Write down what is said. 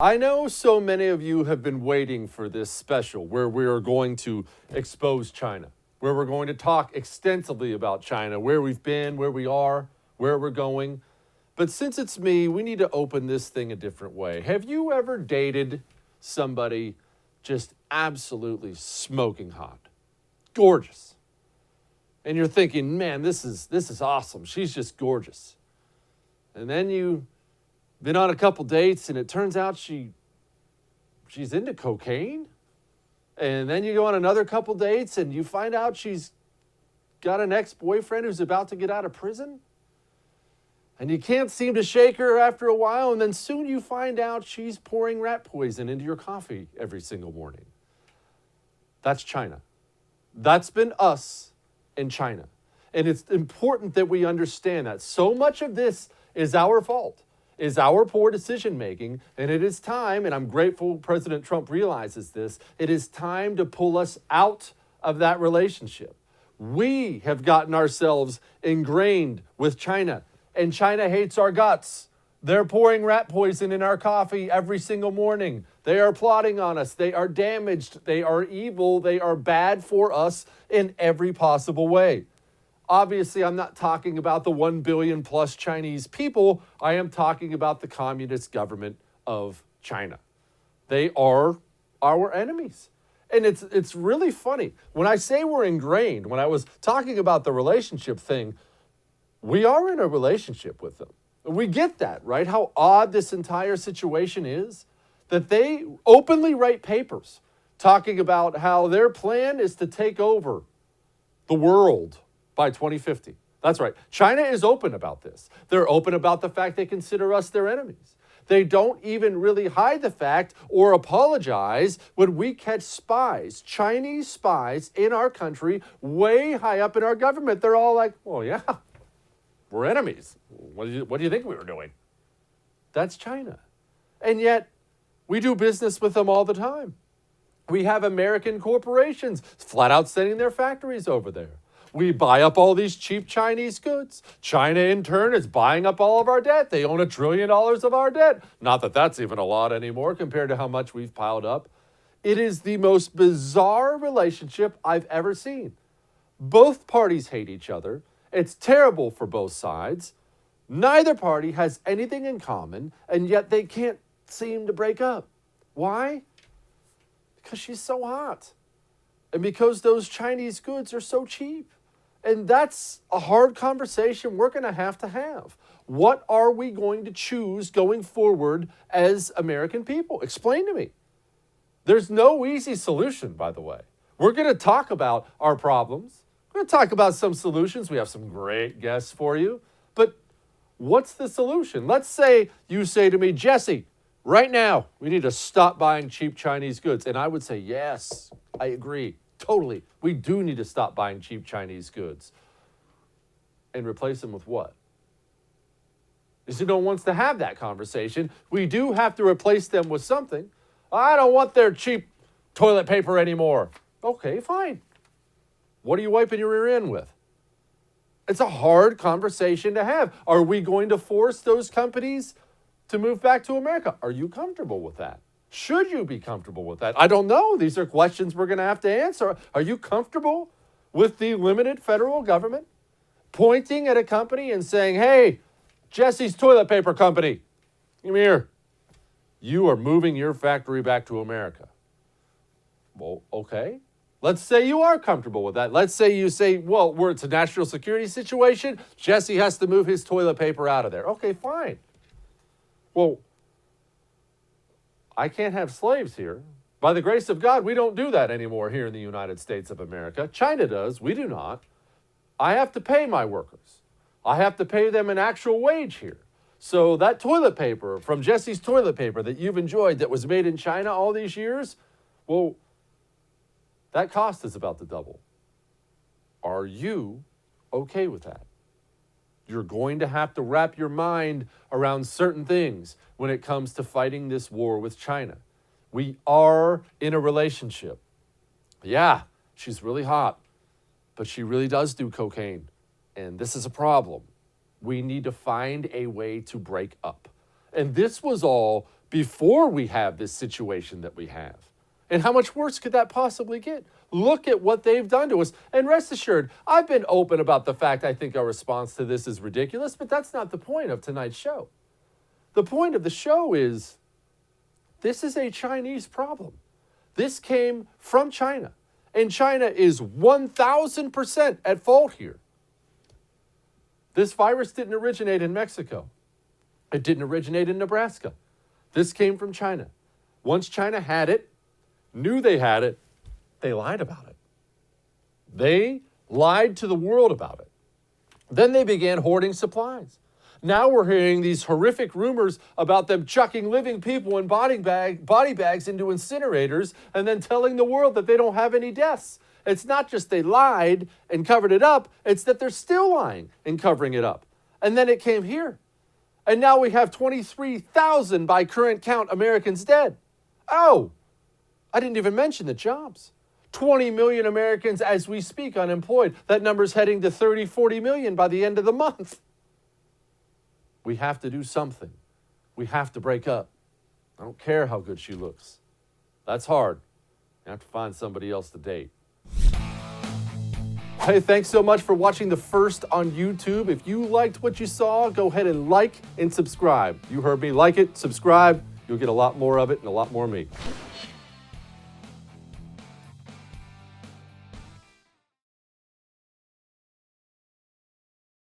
I know so many of you have been waiting for this special where we are going to expose China, where we're going to talk extensively about China, where we've been, where we are, where we're going. But since it's me, we need to open this thing a different way. Have you ever dated somebody just absolutely smoking hot, gorgeous? And you're thinking, man, this is awesome. She's just gorgeous. And then you've been on a couple dates and it turns out she's into cocaine. And then you go on another couple dates and you find out she's got an ex-boyfriend who's about to get out of prison. And you can't seem to shake her after a while, and then soon you find out she's pouring rat poison into your coffee every single morning. That's China. That's been us in China. And it's important that we understand that. So much of this is our fault, is our poor decision making, and it is time, and I'm grateful President Trump realizes this, it is time to pull us out of that relationship. We have gotten ourselves ingrained with China, and China hates our guts. They're pouring rat poison in our coffee every single morning. They are plotting on us. They are damaged. They are evil. They are bad for us in every possible way. Obviously, I'm not talking about the 1 billion plus Chinese people. I am talking about the communist government of China. They are our enemies. And it's really funny. When I say we're ingrained, when I was talking about the relationship thing, we are in a relationship with them. We get that, right? How odd this entire situation is. That they openly write papers talking about how their plan is to take over the world by 2050. That's right. China is open about this. They're open about the fact they consider us their enemies. They don't even really hide the fact or apologize when we catch spies, Chinese spies in our country, way high up in our government. They're all like, well, yeah, we're enemies. What do you think we were doing? That's China. And yet, we do business with them all the time. We have American corporations flat out sending their factories over there. We buy up all these cheap Chinese goods. China, in turn, is buying up all of our debt. They own $1 trillion of our debt. Not that that's even a lot anymore compared to how much we've piled up. It is the most bizarre relationship I've ever seen. Both parties hate each other. It's terrible for both sides. Neither party has anything in common, and yet they can't seem to break up. Why? Because she's so hot. And because those Chinese goods are so cheap. And that's a hard conversation we're going to have. What are we going to choose going forward as American people? Explain to me. There's no easy solution, by the way. We're going to talk about our problems. We're going to talk about some solutions. We have some great guests for you. But what's the solution? Let's say you say to me, Jesse, right now, we need to stop buying cheap Chinese goods. And I would say, yes, I agree. Totally. We do need to stop buying cheap Chinese goods. And replace them with what? Because no one wants to have that conversation. We do have to replace them with something. I don't want their cheap toilet paper anymore. Okay, fine. What are you wiping your rear end with? It's a hard conversation to have. Are we going to force those companies to move back to America? Are you comfortable with that? Should you be comfortable with that? I don't know. These are questions we're going to have to answer. Are you comfortable with the limited federal government pointing at a company and saying, hey, Jesse's Toilet Paper Company, come here. You are moving your factory back to America. Well, okay. Let's say you are comfortable with that. Let's say you say, well, it's a national security situation. Jesse has to move his toilet paper out of there. Okay, fine. Well, I can't have slaves here. By the grace of God, we don't do that anymore here in the United States of America. China does. We do not. I have to pay my workers. I have to pay them an actual wage here. So that toilet paper from Jesse's Toilet Paper that you've enjoyed that was made in China all these years, well, that cost is about to double. Are you okay with that? You're going to have to wrap your mind around certain things when it comes to fighting this war with China. We are in a relationship. Yeah, she's really hot, but she really does do cocaine. And this is a problem. We need to find a way to break up. And this was all before we have this situation that we have. And how much worse could that possibly get? Look at what they've done to us. And rest assured, I've been open about the fact I think our response to this is ridiculous, but that's not the point of tonight's show. The point of the show is this is a Chinese problem. This came from China, and China is 1,000% at fault here. This virus didn't originate in Mexico. It didn't originate in Nebraska. This came from China. Once China had it, knew they had it, they lied about it. They lied to the world about it. Then they began hoarding supplies. Now we're hearing these horrific rumors about them chucking living people in body bags into incinerators and then telling the world that they don't have any deaths. It's not just they lied and covered it up, it's that they're still lying and covering it up. And then it came here. And now we have 23,000 by current count Americans dead. Oh, I didn't even mention the jobs. 20 million Americans as we speak unemployed. That number's heading to 30, 40 million by the end of the month. We have to do something. We have to break up. I don't care how good she looks. That's hard. You have to find somebody else to date. Hey, thanks so much for watching The First on YouTube. If you liked what you saw, go ahead and like and subscribe. You heard me. Like it, subscribe. You'll get a lot more of it and a lot more of me.